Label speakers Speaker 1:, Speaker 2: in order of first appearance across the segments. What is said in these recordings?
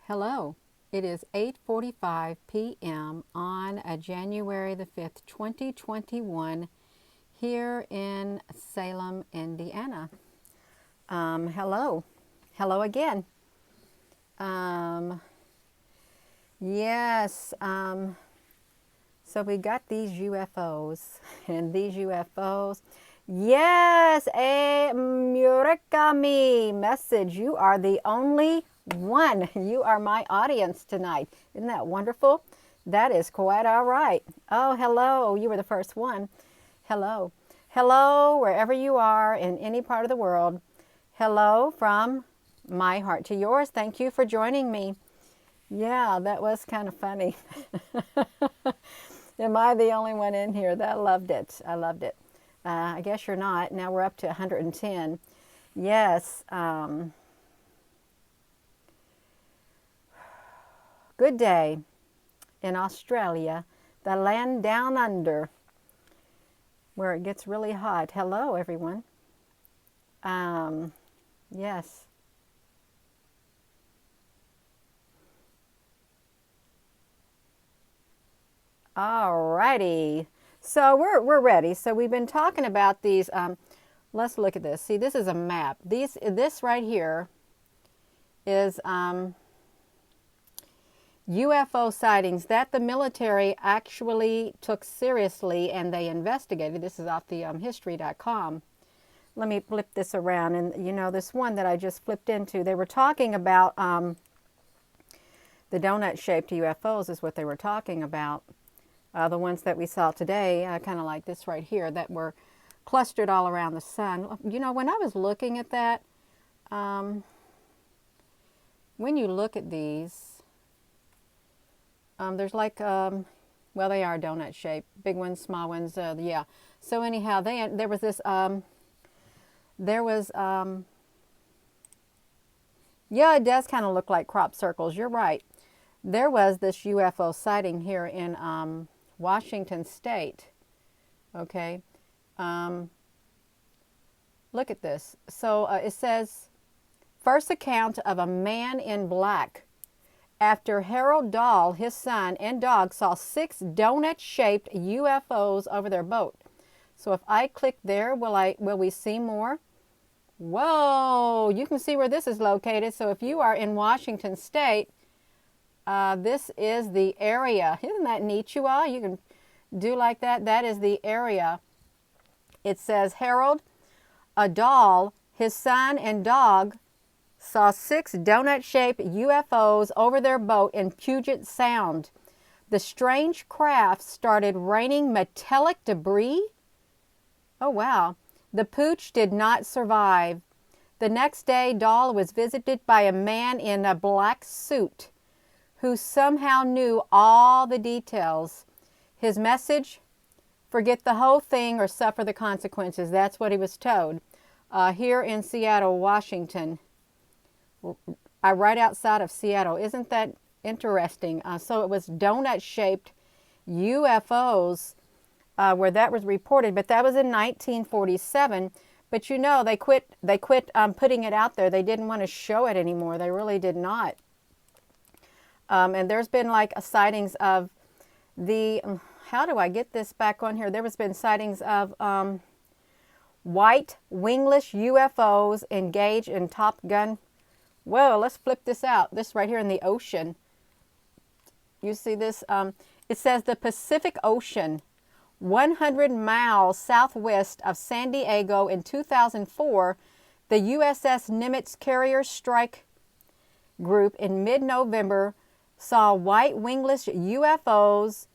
Speaker 1: Hello. It is 8:45 p.m. on January the 5th, 2021 here in Salem, Indiana. Hello. Hello again. Yes. So we got these UFOs and these UFOs. Yes, a Murakami message. You are the only one. You are my audience tonight. Isn't that wonderful? That is quite all right. Oh, hello. You were the first one. Hello. Hello, wherever you are in any part of the world. Hello from my heart to yours. Thank you for joining me. Yeah, that was kind of funny. Am I the only one in here that loved it? I loved it. I guess you're not. Now we're up to 110. Yes. Good day in Australia, the land down under, where it gets really hot. Hello, everyone. Yes. All righty. So we're ready. So we've been talking about these. Let's look at this. See, this is a map. This right here is UFO sightings that the military actually took seriously and they investigated. This is off the history.com. Let me flip this around. And you know, this one that I just flipped into, they were talking about the donut-shaped UFOs is what they were talking about. The ones that we saw today, kind of like this right here, that were clustered all around the sun. You know, when I was looking at that, when you look at these, there's like, well, they are donut shaped, big ones, small ones, yeah. So anyhow, there was this, yeah, it does kind of look like crop circles. You're right. There was this UFO sighting here in Washington State. Okay. Look at this. So it says, first account of a man in black. After Harold Dahl, his son, and dog saw 6 donut-shaped UFOs over their boat. So if I click there, will we see more? Whoa! You can see where this is located. So if you are in Washington State, this is the area. Isn't that neat, you all? You can do like that. That is the area. It says Harold Dahl, his son, and dog saw 6 donut-shaped UFOs over their boat in Puget Sound. The strange craft started raining metallic debris. Oh, wow. The pooch did not survive. The next day, Dahl was visited by a man in a black suit who somehow knew all the details. His message, forget the whole thing or suffer the consequences. That's what he was told. Here in Seattle, Washington, right outside of Seattle. Isn't that interesting? So it was donut-shaped UFOs where that was reported, but that was in 1947. But you know, they quit putting it out there. They didn't want to show it anymore. They really did not. And there's been like sightings of the, how do I get this back on here? There has been sightings of white wingless UFOs engaged in Top Gun. Whoa, let's flip this out. This right here in the ocean. You see this? It says the Pacific Ocean, 100 miles southwest of San Diego in 2004, the USS Nimitz Carrier Strike Group in mid-November saw white wingless UFOs,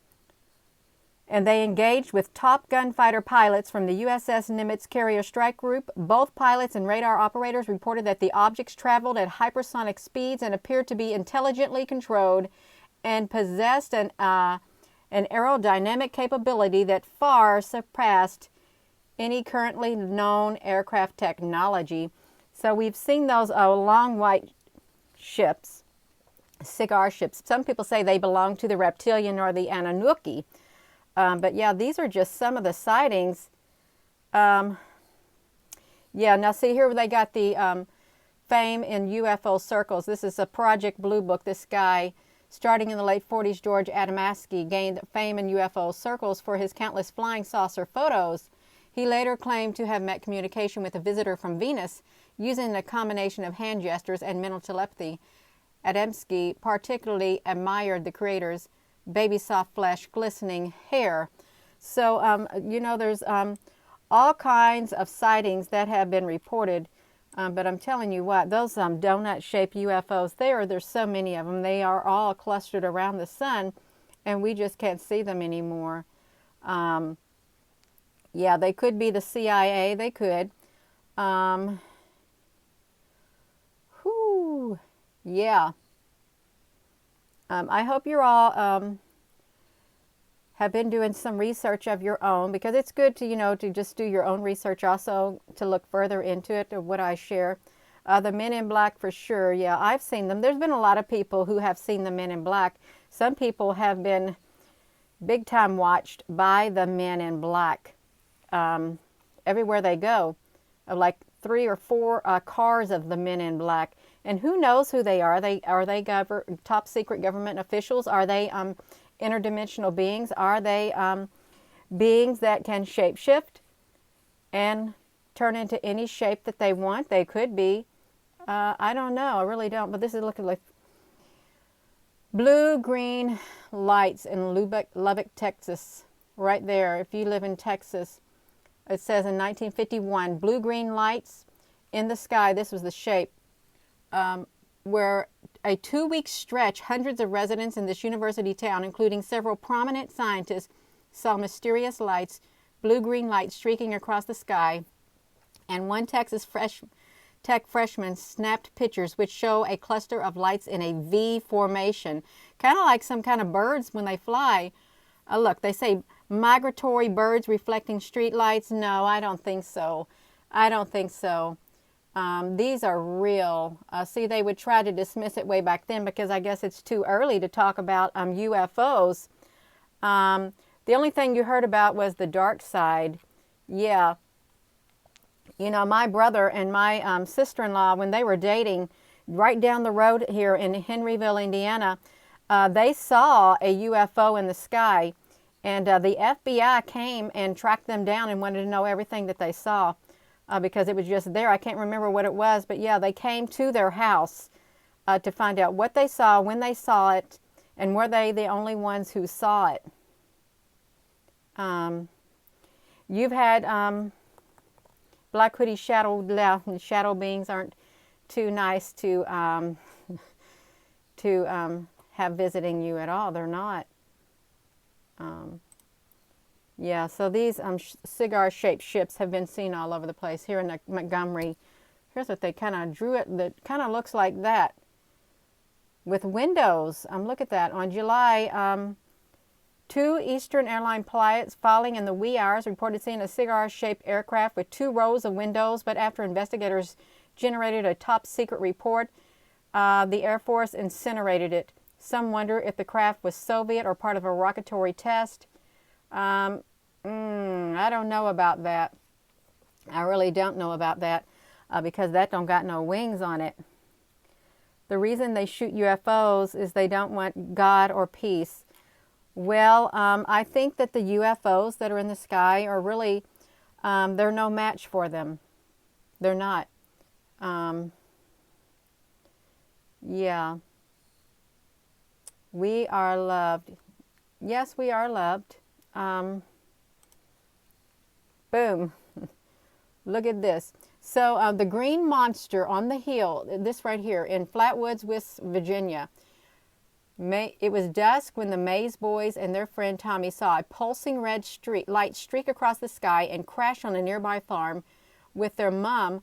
Speaker 1: and they engaged with Top Gun fighter pilots from the USS Nimitz Carrier Strike Group. Both pilots and radar operators reported that the objects traveled at hypersonic speeds and appeared to be intelligently controlled and possessed an aerodynamic capability that far surpassed any currently known aircraft technology. So we've seen those long white ships, cigar ships. Some people say they belong to the reptilian or the Anunnaki. But yeah, these are just some of the sightings. Yeah, now see here they got the fame in UFO circles. This is a Project Blue Book. This guy, starting in the late 40s, George Adamaski, gained fame in UFO circles for his countless flying saucer photos. He later claimed to have met communication with a visitor from Venus using a combination of hand gestures and mental telepathy. Adamski particularly admired the creator's baby soft flesh, glistening hair. So, you know, there's all kinds of sightings that have been reported. But I'm telling you what, those donut-shaped UFOs, there's so many of them. They are all clustered around the sun, and we just can't see them anymore. Yeah, they could be the CIA. They could. Yeah. I hope you're all have been doing some research of your own, because it's good to, you know, to just do your own research, also to look further into it, of what I share. The Men in Black, for sure. Yeah, I've seen them. There's been a lot of people who have seen the Men in Black. Some people have been big time watched by the Men in Black. Everywhere they go, like 3 or 4 cars of the Men in Black. And who knows who they are? Are they top secret government officials? Are they interdimensional beings? Are they beings that can shapeshift and turn into any shape that they want? They could be. I don't know. I really don't. But this is looking like blue-green lights in Lubbock, Texas. Right there. If you live in Texas, it says in 1951, blue-green lights in the sky. This was the shape. Where a 2-week stretch, hundreds of residents in this university town, including several prominent scientists, saw mysterious lights, blue-green lights streaking across the sky. And one Texas Tech freshman snapped pictures which show a cluster of lights in a V formation, kind of like some kind of birds when they fly. Look, they say migratory birds reflecting street lights. No, I don't think so. I don't think so. These are real. See, they would try to dismiss it way back then because I guess it's too early to talk about UFOs. The only thing you heard about was the dark side. Yeah. You know, my brother and my sister-in-law, when they were dating right down the road here in Henryville, Indiana, they saw a UFO in the sky. And the FBI came and tracked them down and wanted to know everything that they saw. Because it was just there. I can't remember what it was, but yeah, they came to their house to find out what they saw, when they saw it, and were they the only ones who saw it. You've had black hoodie shadow beings aren't too nice to have visiting you at all. They're not. Yeah, so these cigar-shaped ships have been seen all over the place. Here in Montgomery, here's what they kind of drew it. That kind of looks like that with windows. Look at that. On July, 2 Eastern Airline pilots flying in the wee hours reported seeing a cigar-shaped aircraft with 2 rows of windows. But after investigators generated a top-secret report, the Air Force incinerated it. Some wonder if the craft was Soviet or part of a rocketry test. I don't know about that. I really don't know about that because that don't got no wings on it. The reason they shoot UFOs is they don't want God or peace. Well, I think that the UFOs that are in the sky are really, they're no match for them. They're not. Yeah. We are loved. Yes, we are loved. Boom. Look at this. So the green monster on the hill, this right here in Flatwoods, West Virginia. It was dusk when the Mays boys and their friend Tommy saw a pulsing red light streak across the sky and crash on a nearby farm with their mom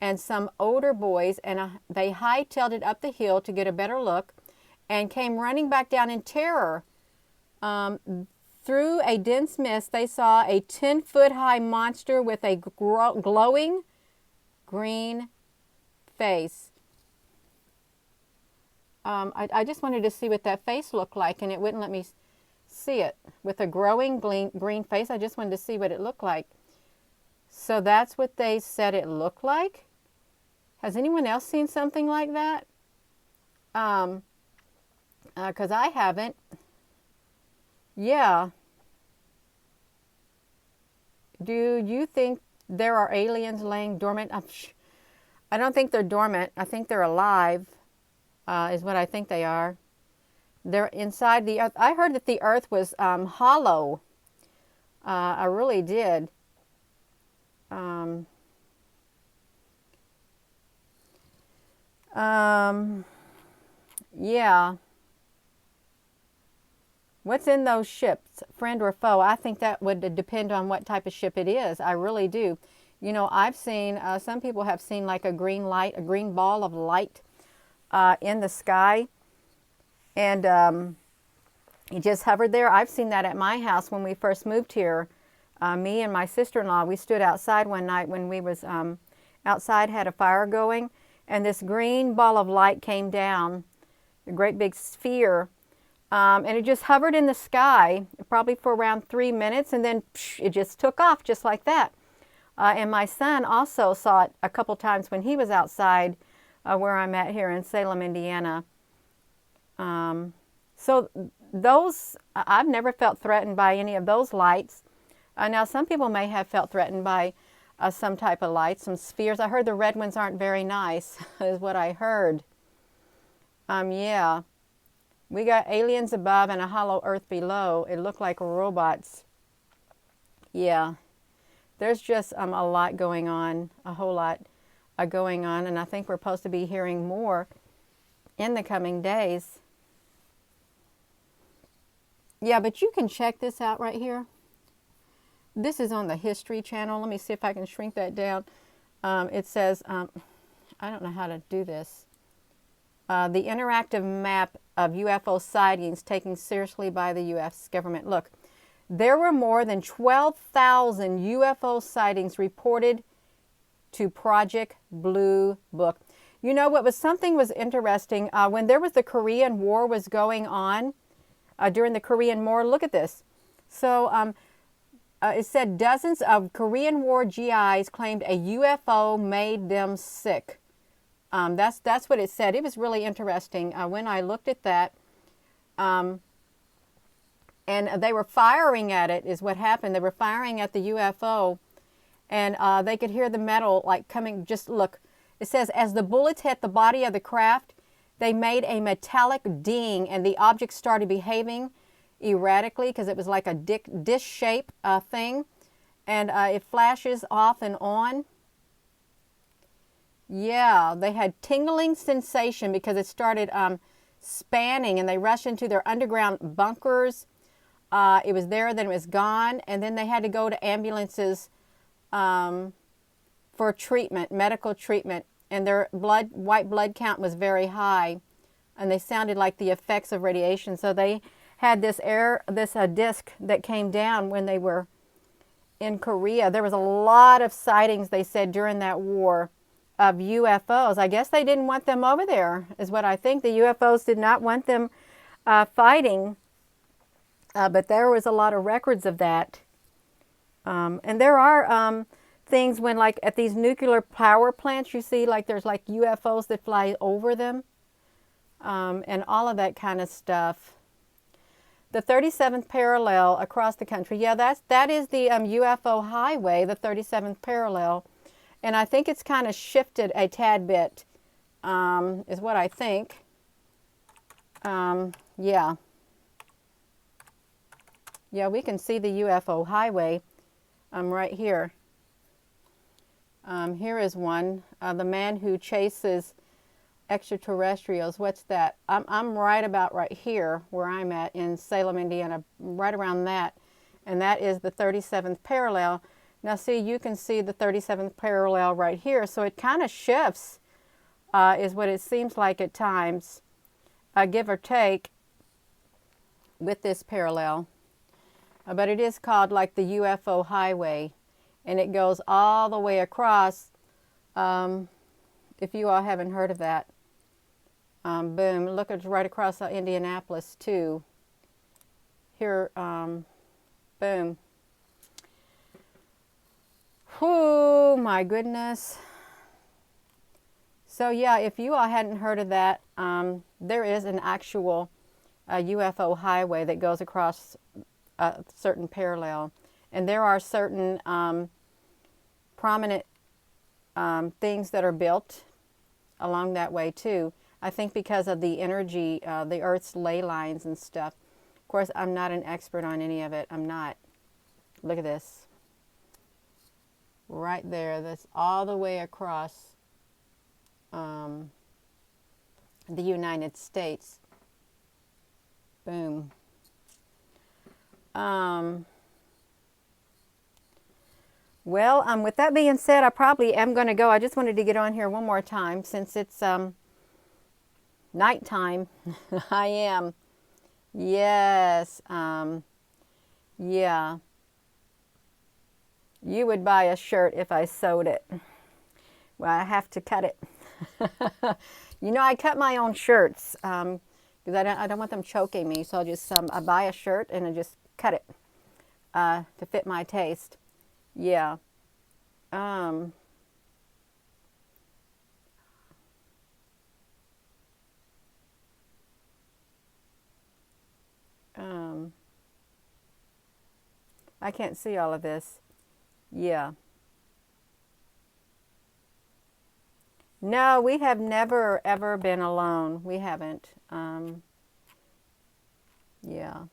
Speaker 1: and some older boys, and they hightailed it up the hill to get a better look and came running back down in terror. Through a dense mist, they saw a 10-foot-high monster with a glowing green face. I just wanted to see what that face looked like, and it wouldn't let me see it. With a growing green face, I just wanted to see what it looked like. So that's what they said it looked like? Has anyone else seen something like that? Because I haven't. Yeah. Do you think there are aliens laying dormant? I don't think they're dormant. I think they're alive, is what I think they are. They're inside the earth. I heard that the earth was hollow. I really did. Um, yeah. What's in those ships, friend or foe? I think that would depend on what type of ship it is. I really do. You know, I've seen, some people have seen like a green light, a green ball of light in the sky. And it just hovered there. I've seen that at my house when we first moved here. Me and my sister-in-law, we stood outside one night when we was outside, had a fire going. And this green ball of light came down, a great big sphere. And it just hovered in the sky, probably for around 3 minutes, and then it just took off just like that. And my son also saw it a couple times when he was outside where I'm at here in Salem, Indiana. So those, I've never felt threatened by any of those lights. Now, some people may have felt threatened by some type of lights, some spheres. I heard the red ones aren't very nice, is what I heard. Yeah. We got aliens above and a hollow earth below. It looked like robots. Yeah. There's just a lot going on, a whole lot going on, and I think we're supposed to be hearing more in the coming days. Yeah, but you can check this out right here. This is on the History Channel. Let me see if I can shrink that down. It says, I don't know how to do this. The interactive map of UFO sightings taken seriously by the U.S. government. Look, there were more than 12,000 UFO sightings reported to Project Blue Book. You know what was something was interesting when there was the Korean War was going on during the Korean War. Look at this. So it said dozens of Korean War GIs claimed a UFO made them sick. That's what it said. It was really interesting when I looked at that. And they were firing at it is what happened. They were firing at the UFO, and they could hear the metal like coming. Just look. It says, as the bullets hit the body of the craft, they made a metallic ding, and the object started behaving erratically because it was like a dish-shaped thing, and it flashes off and on. Yeah, they had tingling sensation because it started spanning, and they rushed into their underground bunkers. It was there, then it was gone, and then they had to go to ambulances for treatment, medical treatment, and their white blood count was very high, and they sounded like the effects of radiation. So they had this disc that came down when they were in Korea. There was a lot of sightings, they said, during that war of UFOs. I guess they didn't want them over there, is what I think. The UFOs did not want them fighting, but there was a lot of records of that. And there are things when, like, at these nuclear power plants, you see, like, there's, like, UFOs that fly over them, and all of that kind of stuff. The 37th parallel across the country. Yeah, that is the UFO Highway, the 37th parallel. And I think it's kind of shifted a tad bit, is what I think. Yeah. Yeah, we can see the UFO Highway right here. Here is one, the man who chases extraterrestrials. What's that? I'm right about right here where I'm at in Salem, Indiana, right around that. And that is the 37th parallel. Now see, you can see the 37th parallel right here. So it kind of shifts, is what it seems like at times, give or take, with this parallel. But it is called like the UFO Highway, and it goes all the way across, if you all haven't heard of that. Boom, look, it's right across Indianapolis too. Here, boom. Oh my goodness. So yeah, if you all hadn't heard of that, there is an actual UFO highway that goes across a certain parallel. And there are certain prominent things that are built along that way too. I think because of the energy, the Earth's ley lines and stuff. Of course, I'm not an expert on any of it. I'm not. Look at this. Right there. That's all the way across the United States. Boom. Well, with that being said, I probably am going to go. I just wanted to get on here one more time since it's nighttime. I am. Yes. Yeah. You would buy a shirt if I sewed it. Well, I have to cut it. You know, I cut my own shirts because I don't want them choking me. So I'll just I buy a shirt and I just cut it to fit my taste. Yeah. I can't see all of this. Yeah. No, we have never ever been alone. We haven't. Yeah.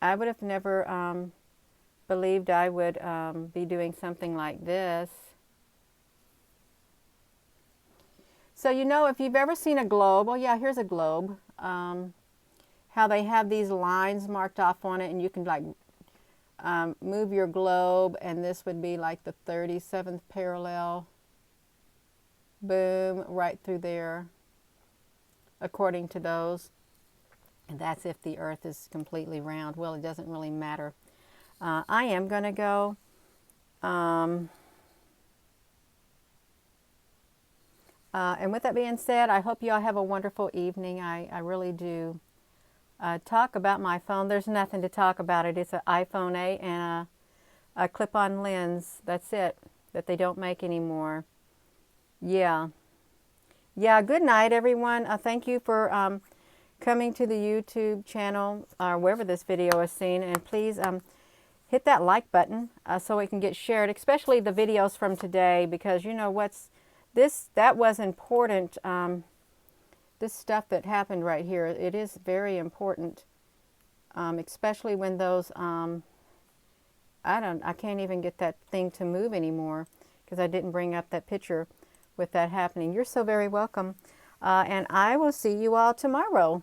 Speaker 1: I would have never believed I would be doing something like this. So, you know, if you've ever seen a globe, oh yeah, here's a globe. How they have these lines marked off on it, and you can like move your globe, and this would be like the 37th parallel. Boom, right through there, according to those. And that's if the Earth is completely round. Well, it doesn't really matter. I am going to go. And with that being said, I hope you all have a wonderful evening. I really do. Talk about my phone. There's nothing to talk about it. It's an iPhone 8 and a clip-on lens. That's it. That they don't make anymore. Yeah. Yeah, good night, everyone. Thank you for coming to the YouTube channel or wherever this video is seen. And please hit that like button so it can get shared, especially the videos from today, because you know that was important. This stuff that happened right here, it is very important, especially when those, I can't even get that thing to move anymore because I didn't bring up that picture with that happening. You're so very welcome. And I will see you all tomorrow.